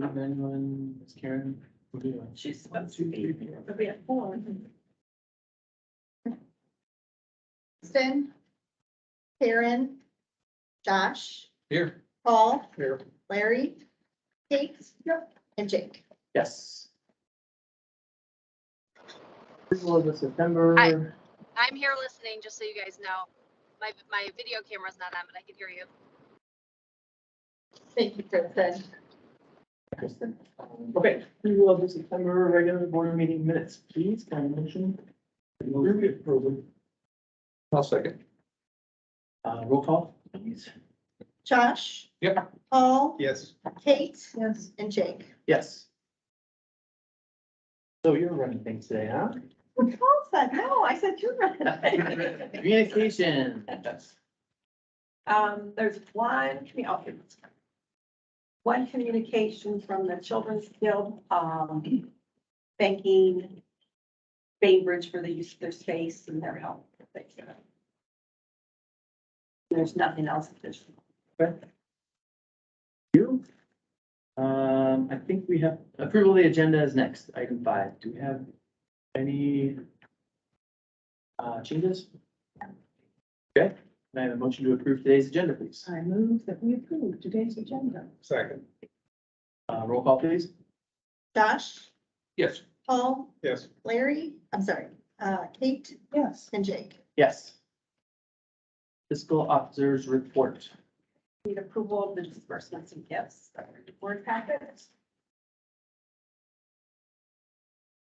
Anyone, Ms. Karen? What do you want? She's supposed to be. But we have 4. Kristen, Karen, Josh, Here. Paul, Here. Larry, Kate, and Jake. Yes. Approval of the September. I'm here listening, just so you guys know. My video camera's not on, but I can hear you. Thank you, Kristen. Kristen. Okay, approval of the September regular board meeting minutes, please, kind of motion. Approval. I'll second. Roll call, please. Josh. Yep. Paul, Yes. Kate, Yes. and Jake. Yes. So you're running things today, huh? Paul said, no, I said you're right. Communication. Yes. There's one communication from the Children's Guild, thanking Bainbridge for the use of their space and their help. There's nothing else official. Okay. You? I think we have approval of the agenda is next, item 5. Do we have any changes? Okay, can I have a motion to approve today's agenda, please? I move that we approve today's agenda. Second. Roll call, please. Josh, Yes. Paul, Yes. Larry, I'm sorry, Kate, Yes. and Jake. Yes. Fiscal officers report. Need approval of the disbursements and gifts that were in the board packets.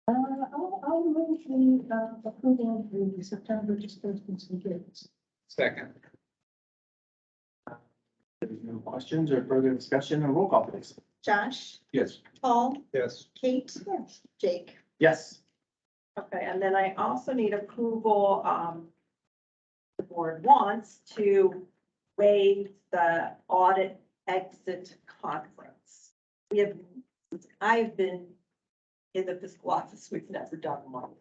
I'll move the approval of the September disbursements and gifts. Second. There's no questions or further discussion, or roll call, please. Josh, Yes. Paul, Yes. Kate, Yes. Jake. Yes. Okay, and then I also need approval, the board wants to waive the audit exit conference. I've been in the fiscal office, we've never done one.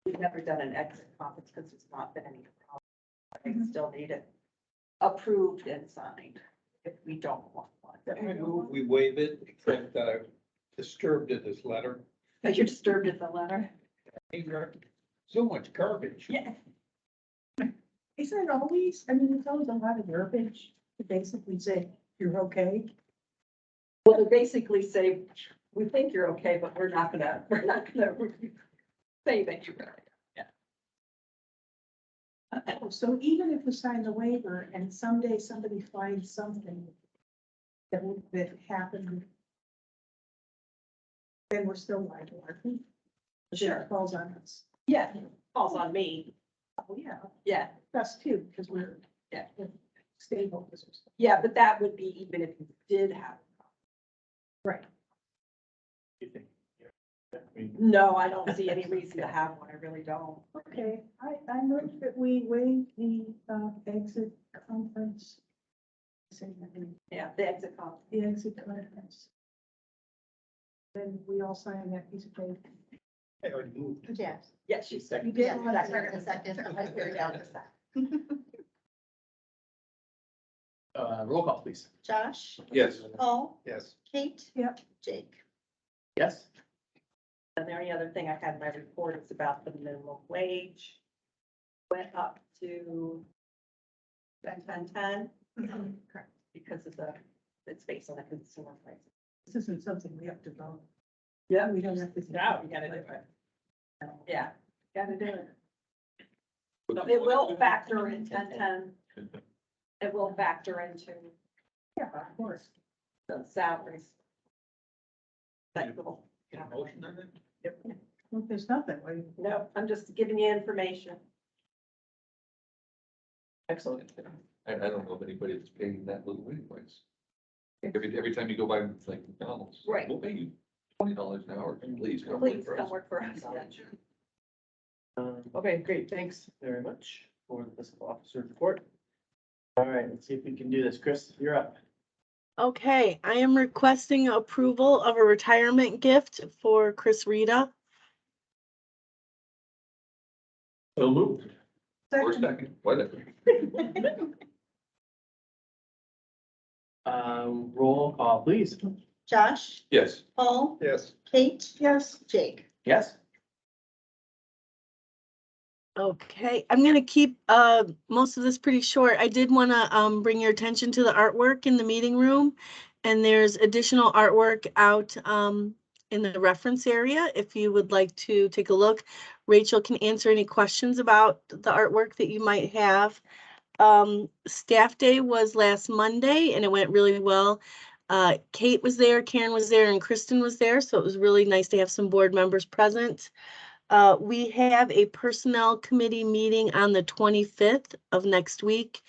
We've never done an exit conference because there's not been any problem. I still need it approved and signed if we don't want one. I move we waive it, except that I disturbed in this letter. But you're disturbed in the letter? So much garbage. Yeah. Isn't it always, I mean, it's always a lot of verbiage to basically say, you're okay. Well, they basically say, we think you're okay, but we're not gonna say that you're right. So even if we sign the waiver and someday somebody finds something that happened, then we're still liable, aren't we? Sure. It falls on us. Yeah, falls on me. Oh, yeah, Yeah, us too, because we're, Yeah. we're stable. yeah, but that would be even if you did have. Right. You think? Yeah, I mean, No, I don't see any reason to have one. I really don't. Okay, I move that we waive the exit conference. Say that name, Yeah, the exit conference. the exit conference. Then we all sign that piece of paper. I already moved. Yes. Yes, she's Second. You did Yes, all that's that. right, in a second. I figured out this time. roll call, please. Josh, Yes. Paul, Yes. Kate. Yep. Jake. Yes. And the only other thing I had in my report is about the minimum wage. Went up to 10 Correct. because of it's based on the consumer price. This isn't something we have to vote. Yeah, We don't have to. now we gotta do it. Yeah, gotta do it. So it will factor in 10. It will factor into Yeah, of course. the salaries. That will. Motion on it? Well, if there's nothing, we. No, I'm just giving you information. Excellent. I don't know of anybody that's paying that little anyways. Every time you go by, like McDonald's. Right. We'll pay you $20 an hour, please come work Please for come us. work for us. Okay, great. Thanks very much for the fiscal officer report. All right, let's see if we can do this. Chris, you're up. Okay, I am requesting approval of a retirement gift for Chris Rita. So moved. Or second, whatever. Roll call, please. Josh, Yes. Paul, Yes. Kate, Yes, Jake. Yes, Okay, I'm gonna keep most of this pretty short. I did want to bring your attention to the artwork in the meeting room. And there's additional artwork out in the reference area if you would like to take a look. Rachel can answer any questions about the artwork that you might have. Staff day was last Monday and it went really well. Kate was there, Karen was there, and Kristen was there, so it was really nice to have some board members present. We have a personnel committee meeting on the 25th of next week.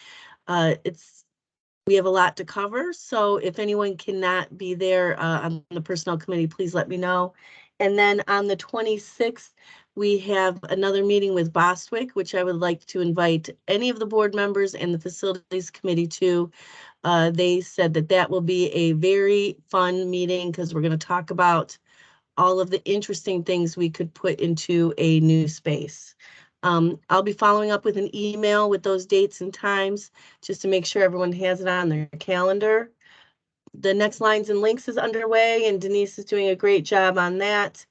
We have a lot to cover, so if anyone cannot be there on the personnel committee, please let me know. And then on the 26th, we have another meeting with Bostwick, which I would like to invite any of the board members and the facilities committee to. They said that that will be a very fun meeting because we're going to talk about all of the interesting things we could put into a new space. I'll be following up with an email with those dates and times just to make sure everyone has it on their calendar. The Next Lines and Links is underway and Denise is doing a great job on that.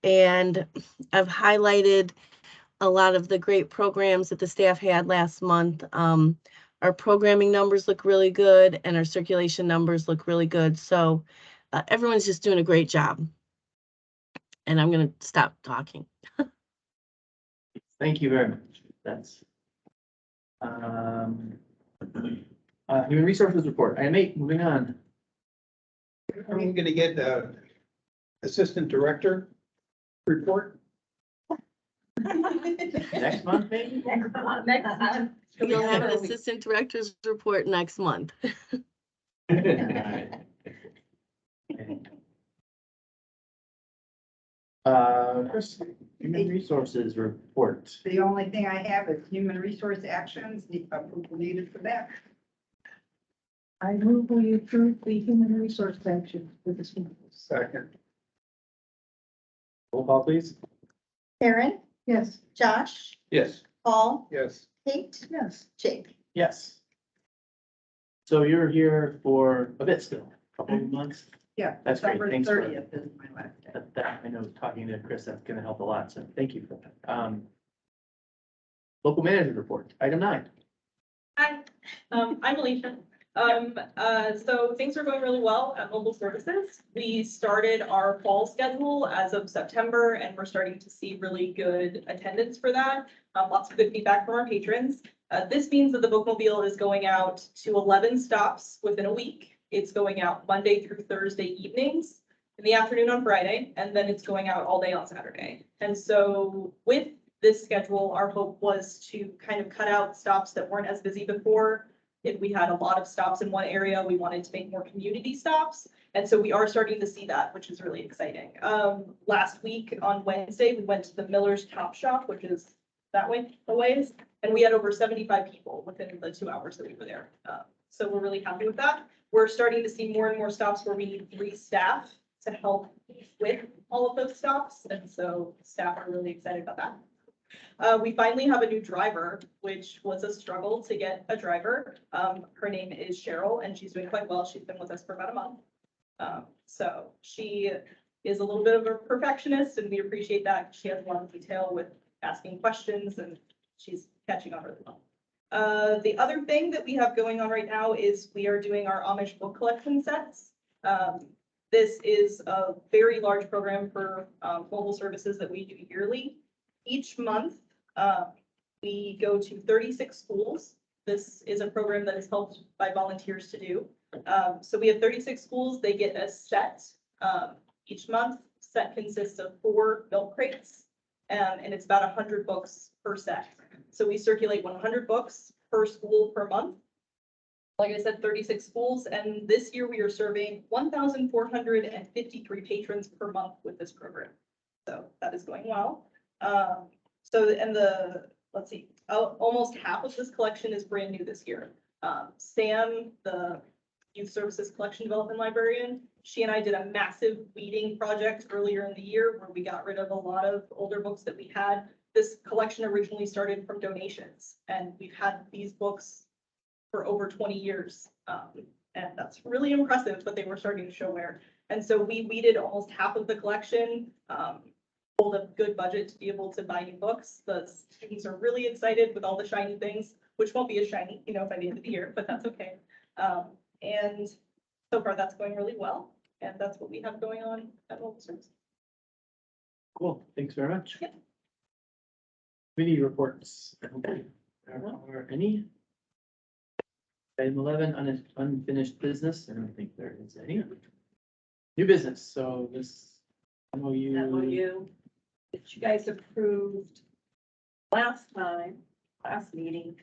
And I've highlighted a lot of the great programs that the staff had last month. Our programming numbers look really good and our circulation numbers look really good. So everyone's just doing a great job. And I'm going to stop talking. thank you very much. That's human resources report. Item 8, moving on. Are we gonna get assistant director report? Next month, maybe? Next time. You'll have an assistant director's report next month. Chris, human resources report. The only thing I have is human resource actions, approval needed for that. I move we approve the human resource action for this month. Second. Roll call, please. Karen, Yes, Josh, Yes. Paul, Yes. Kate, yes. Jake. Yes. So you're here for a bit still, a couple of months. Yeah. That's great. December Thanks for- 30th is my last day. That, I know, talking to Chris, that's gonna help a lot, so thank you for that. Local manager report, item 9. Hi, I'm Alicia. So things are going really well at Mobile Services. We started our fall schedule as of September and we're starting to see really good attendance for that. Lots of good feedback from our patrons. This means that the bookmobile is going out to 11 stops within a week. It's going out Monday through Thursday evenings, in the afternoon on Friday, and then it's going out all day on Saturday. And so with this schedule, our hope was to kind of cut out stops that weren't as busy before. If we had a lot of stops in one area, we wanted to make more community stops. And so we are starting to see that, which is really exciting. Last week on Wednesday, we went to the Miller's Top Shop, which is that way, a ways, and we had over 75 people within the 2 hours that we were there. So we're really happy with that. We're starting to see more and more stops where we need 3 staff to help with all of those stops. And so staff are really excited about that. We finally have a new driver, which was a struggle to get a driver. Her name is Cheryl and she's doing quite well. She's been with us for about a month. So she is a little bit of a perfectionist and we appreciate that. She has a lot of detail with asking questions and she's catching on really well. The other thing that we have going on right now is we are doing our Amish book collection sets. This is a very large program for mobile services that we do yearly. Each month, we go to 36 schools. This is a program that is helped by volunteers to do. So we have 36 schools. They get a set each month. Set consists of 4 milk crates, and it's about 100 books per set. So we circulate 100 books per school per month. Like I said, 36 schools, and this year we are serving 1,453 patrons per month with this program. So that is going well. Let's see, almost half of this collection is brand new this year. Sam, the Youth Services Collection Development Librarian, she and I did a massive weeding project earlier in the year where we got rid of a lot of older books that we had. This collection originally started from donations, and we've had these books for over 20 years. And that's really impressive, but they were starting to show wear. And so we weeded almost half of the collection, pulled a good budget to be able to buy new books. The students are really excited with all the shiny things, which won't be as shiny, by the end of the year, but that's okay. And so far that's going really well. And that's what we have going on at Mobile Services. Cool, thanks very much. Yeah. Committee reports. Okay. Are any? Item 11, unfinished business. I don't think there is any. New business, so this MOU. MOU that you guys approved last meeting.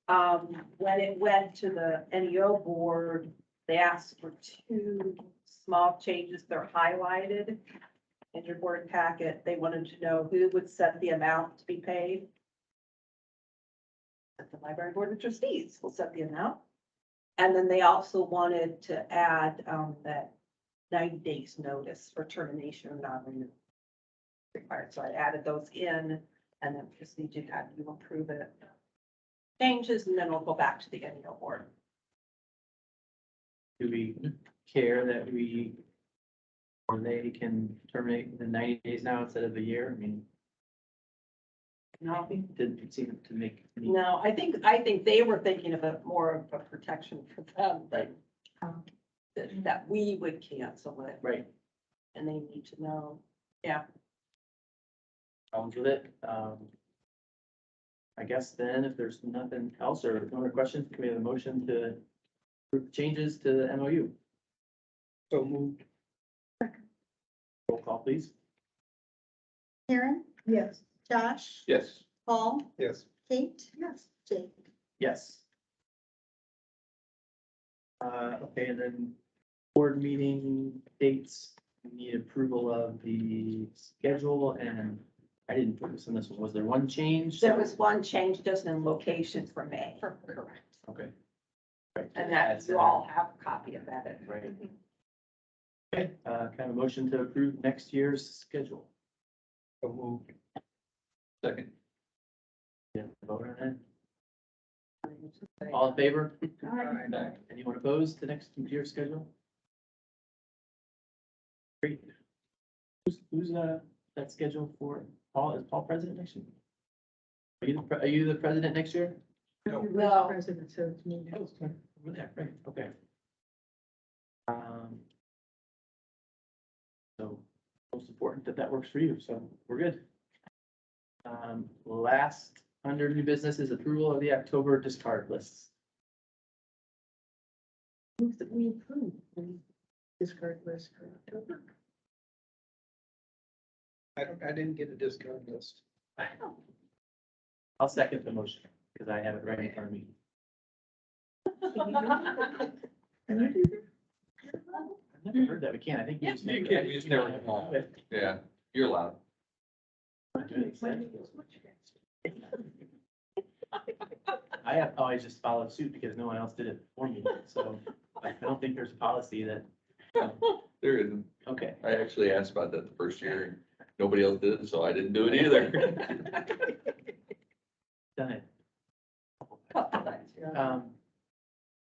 When it went to the NEO board, they asked for 2 small changes. They're highlighted in your board packet. They wanted to know who would set the amount to be paid. The library board of trustees will set the amount. And then they also wanted to add that 90 days notice for termination or non-renewal required. So I added those in and then just need to have you approve it. Changes and then we'll go back to the NEO board. Do we care that or they can terminate in 90 days now instead of a year? I mean, No, didn't seem to make any. no, I think they were thinking of it more of a protection for them than that we would cancel it Right, and they need to know. Yeah. problems with it. I guess then if there's nothing else or no other questions, can we have a motion to approve changes to the MOU? So moved. Roll call, please. Karen, Yes. Josh, Yes. Paul, Yes. Kate. Yes. Jake. Yes. Okay, and then board meeting dates, we need approval of the schedule, and I didn't focus on this one. Was there one change? There was one change just in location for May. Correct. Okay. Right. And that you all have a copy of that. Right. Okay, kind of motion to approve next year's schedule. So moved. Second. Yeah, vote on it. All in favor? Aye. Anyone opposed to next year's schedule? Great. Who's that schedule for? Paul, is Paul president next year? Are you the president next year? No. No. President, so it's me. Oh, sorry, over there, right, okay. So most important that works for you, so we're good. Last under new business is approval of the October discard lists. Move that we approve the discard list for October. I didn't get a discount list. I'll second the motion because I have it right in front of me. Can you do that? I've never heard that. We can't. I think. Yeah. You can, we just never call. Yeah, you're allowed. I have always just followed suit because no one else did it for me. So I don't think there's a policy that, There isn't. okay. I actually asked about that the first year and nobody else did it, so I didn't do it either. Done it.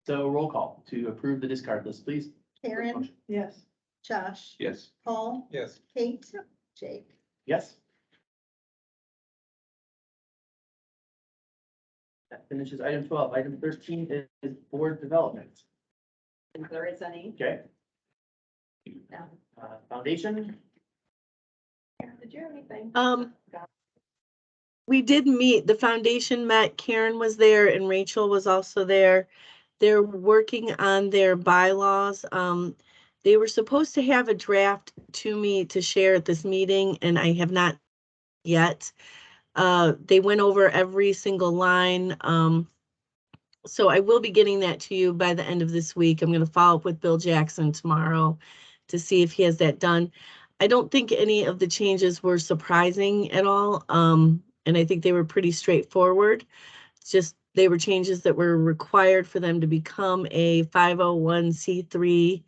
So roll call to approve the discard list, please. Karen, Yes. Josh, Yes. Paul, Yes. Kate, Jake. Yes. That finishes item 12. Item 13 is board development. If there is any. Okay. No. Foundation. Did you have anything? We did meet, the foundation met, Karen was there and Rachel was also there. They're working on their bylaws. They were supposed to have a draft to me to share at this meeting and I have not yet. They went over every single line. So I will be getting that to you by the end of this week. I'm going to follow up with Bill Jackson tomorrow to see if he has that done. I don't think any of the changes were surprising at all. And I think they were pretty straightforward. It's just they were changes that were required for them to become a 501c3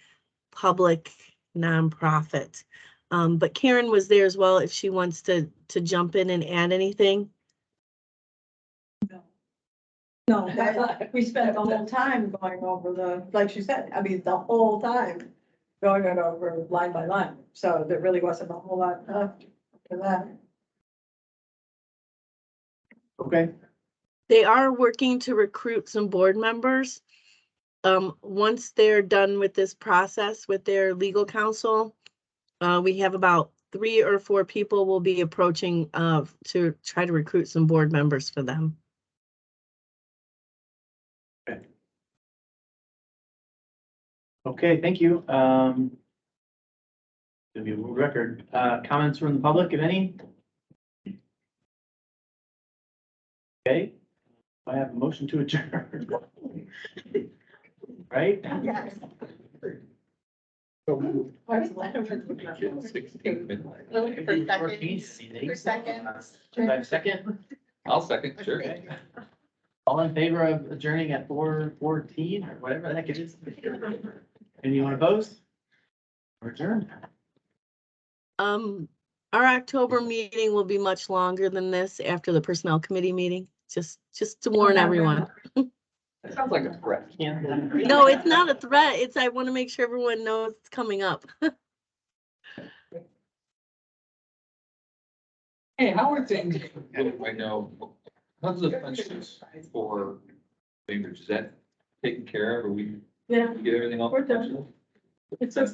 public nonprofit. But Karen was there as well if she wants to jump in and add anything. No, we spent the whole time going over like she said, I mean, the whole time. going it over line by line, so there really wasn't a whole lot for that. Okay, They are working to recruit some board members. Once they're done with this process with their legal counsel, we have about 3 or 4 people will be approaching, to try to recruit some board members for them. okay, thank you. To be a world record, comments from the public, if any? Okay, I have a motion to adjourn. Right? Yes. So moved. For second. Second, I'll second, sure. okay. All in favor of adjourning at 4:14 or whatever the heck it is? Anyone opposed? We're adjourned. Our October meeting will be much longer than this after the personnel committee meeting, just to warn everyone. That sounds like a threat. No, it's not a threat. It's, I want to make sure everyone knows it's coming up. Hey, how are things, I know, how's the fences for Bainbridge, is that taken care of, or we Yeah, get everything off? We're done. It's just.